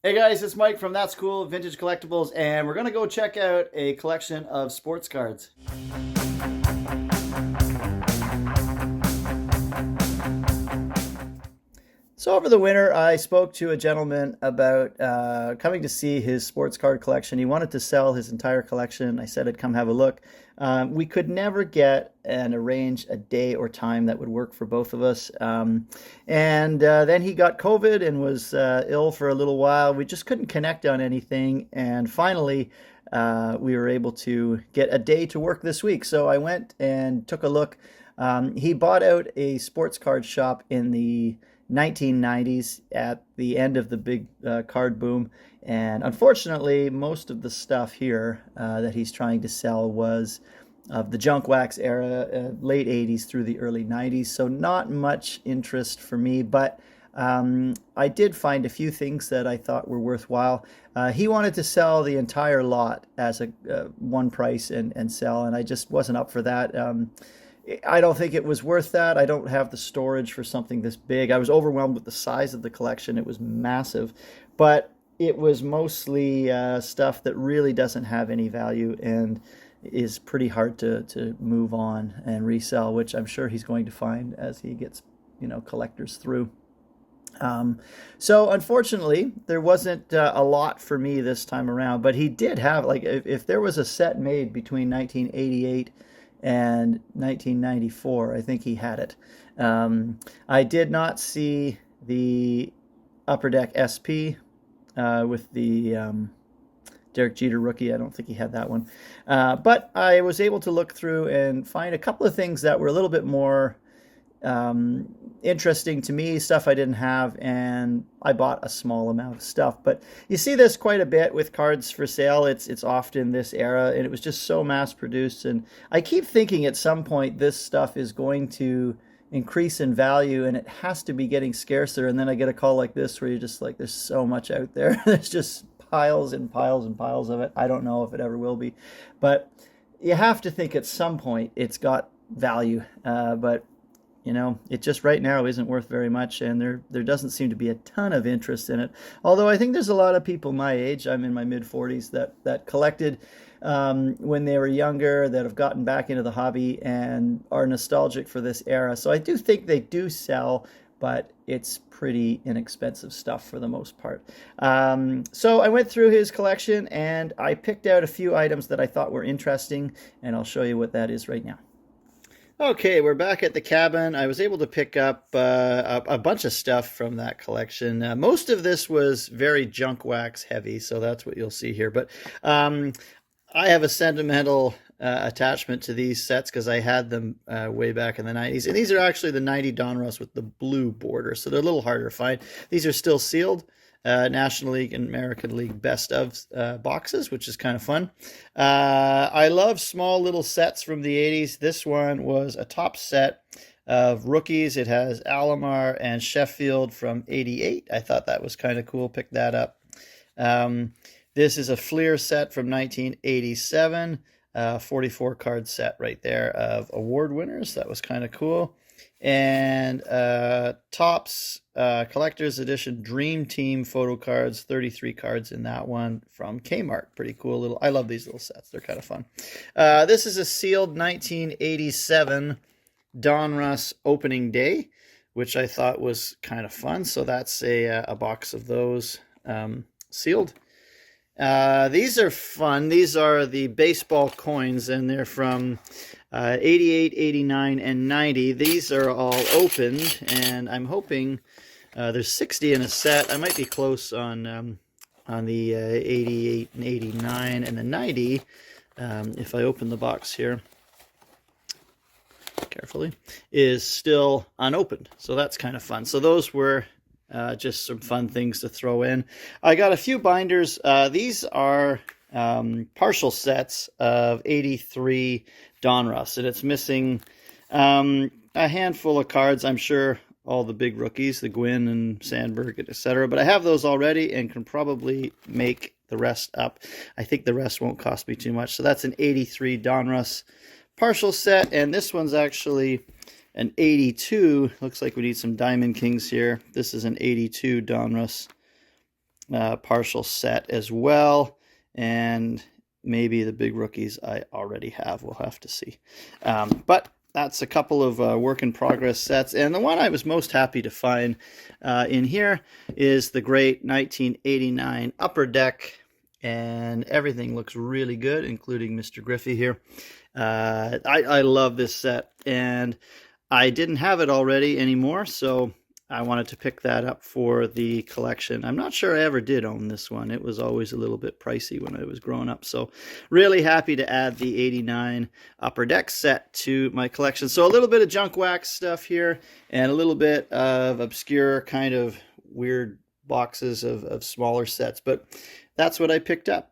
Hey guys, it's Mike from That's Cool Vintage Collectibles, and we're gonna go check out a collection of sports cards. So over the winter, I spoke to a gentleman about coming to see his sports card collection. He wanted to sell his entire collection. I said I'd come have a look. We could never get and arrange a day or time that would work for both of us. And then he got COVID and was ill for a little while. We just couldn't connect on anything. And finally, we were able to get a day to work this week. So I went and took a look. He bought out a sports card shop in the 1990s at the end of the big card boom. And unfortunately, most of the stuff here that he's trying to sell was of the junk wax era, late 80s through the early 90s. So not much interest for me, but I did find a few things that I thought were worthwhile. He wanted to sell the entire lot as a one price and sell, and I just wasn't up for that. I don't think it was worth that. I don't have the storage for something this big. I was overwhelmed with the size of the collection. It was massive, but it was mostly stuff that really doesn't have any value and is pretty hard to move on and resell, which I'm sure he's going to find as he gets, collectors through. So unfortunately, there wasn't a lot for me this time around, but he did have, like, if there was a set made between 1988 and 1994, I think he had it. I did not see the Upper Deck SP with the Derek Jeter rookie. I don't think he had that one. But I was able to look through and find a couple of things that were a little bit more interesting to me, stuff I didn't have, and I bought a small amount of stuff. But you see this quite a bit with cards for sale. It's often this era, and it was just so mass produced. And I keep thinking at some point this stuff is going to increase in value, and it has to be getting scarcer. And then I get a call like this where you're just like, there's so much out there. There's just piles and piles and piles of it. I don't know if it ever will be, but you have to think at some point it's got value. But it just right now isn't worth very much, and there doesn't seem to be a ton of interest in it. Although I think there's a lot of people my age, I'm in my mid-40s, that collected when they were younger, that have gotten back into the hobby and are nostalgic for this era. So I do think they do sell, but it's pretty inexpensive stuff for the most part. So I went through his collection, and I picked out a few items that I thought were interesting, and I'll show you what that is right now. Okay, we're back at the cabin. I was able to pick up a bunch of stuff from that collection. Most of this was very junk wax heavy, so that's what you'll see here. But I have a sentimental attachment to these sets because I had them way back in the 90s. And these are actually the 90 Donruss with the blue border, so they're a little harder to find. These are still sealed. National League and American League best of boxes, which is kind of fun. I love small little sets from the 80s. This one was a top set of rookies. It has Alomar and Sheffield from 88. I thought that was kind of cool. Picked that up. This is a Fleer set from 1987. 44 card set right there of award winners. That was kind of cool. And Topps Collector's Edition Dream Team photo cards, 33 cards in that one from Kmart. Pretty cool little, I love these little sets. They're kind of fun. This is a sealed 1987 Donruss opening day, which I thought was kind of fun. So that's a box of those sealed. These are fun. These are the baseball coins, and they're from 88, 89, and 90. These are all opened, and I'm hoping there's 60 in a set. I might be close on the 88 and 89, and the 90, if I open the box here carefully, is still unopened. So that's kind of fun. So those were just some fun things to throw in. I got a few binders. These are partial sets of 83 Donruss, and it's missing a handful of cards. I'm sure all the big rookies, the Gwynn and Sandberg, etc. But I have those already and can probably make the rest up. I think the rest won't cost me too much. So that's an 83 Donruss partial set, and this one's actually an 82. Looks like we need some Diamond Kings here. This is an 82 Donruss partial set as well, and maybe the big rookies I already have. We'll have to see. But that's a couple of work in progress sets, and the one I was most happy to find in here is the great 1989 Upper Deck, and everything looks really good, including Mr. Griffey here. I love this set, and I didn't have it already anymore, so I wanted to pick that up for the collection. I'm not sure I ever did own this one. It was always a little bit pricey when I was growing up. So really happy to add the 89 Upper Deck set to my collection. So a little bit of junk wax stuff here and a little bit of obscure kind of weird boxes of smaller sets. But that's what I picked up.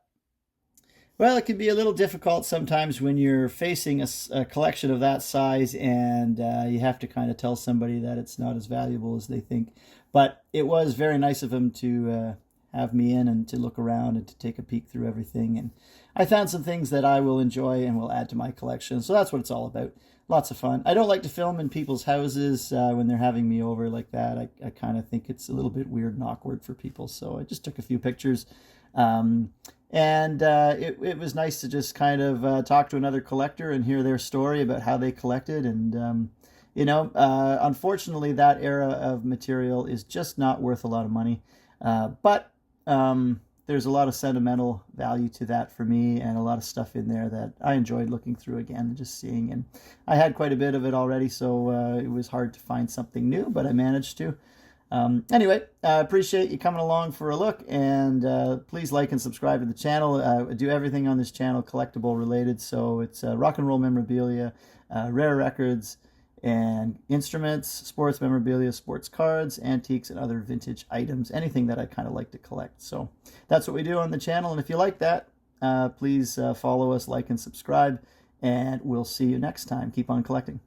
Well, it can be a little difficult sometimes when you're facing a collection of that size, and you have to kind of tell somebody that it's not as valuable as they think. But it was very nice of him to have me in and to look around and to take a peek through everything. And I found some things that I will enjoy and will add to my collection. So that's what it's all about. Lots of fun. I don't like to film in people's houses when they're having me over like that. I kind of think it's a little bit weird and awkward for people. So I just took a few pictures. And it was nice to just kind of talk to another collector and hear their story about how they collected. And, unfortunately, that era of material is just not worth a lot of money. But there's a lot of sentimental value to that for me, and a lot of stuff in there that I enjoyed looking through again and just seeing. And I had quite a bit of it already, so it was hard to find something new, but I managed to. Anyway, I appreciate you coming along for a look, and please like and subscribe to the channel. I do everything on this channel collectible related, so it's rock and roll memorabilia, rare records, and instruments, sports memorabilia, sports cards, antiques, and other vintage items, anything that I kind of like to collect. So that's what we do on the channel, and if you like that, please follow us, like, and subscribe, and we'll see you next time. Keep on collecting.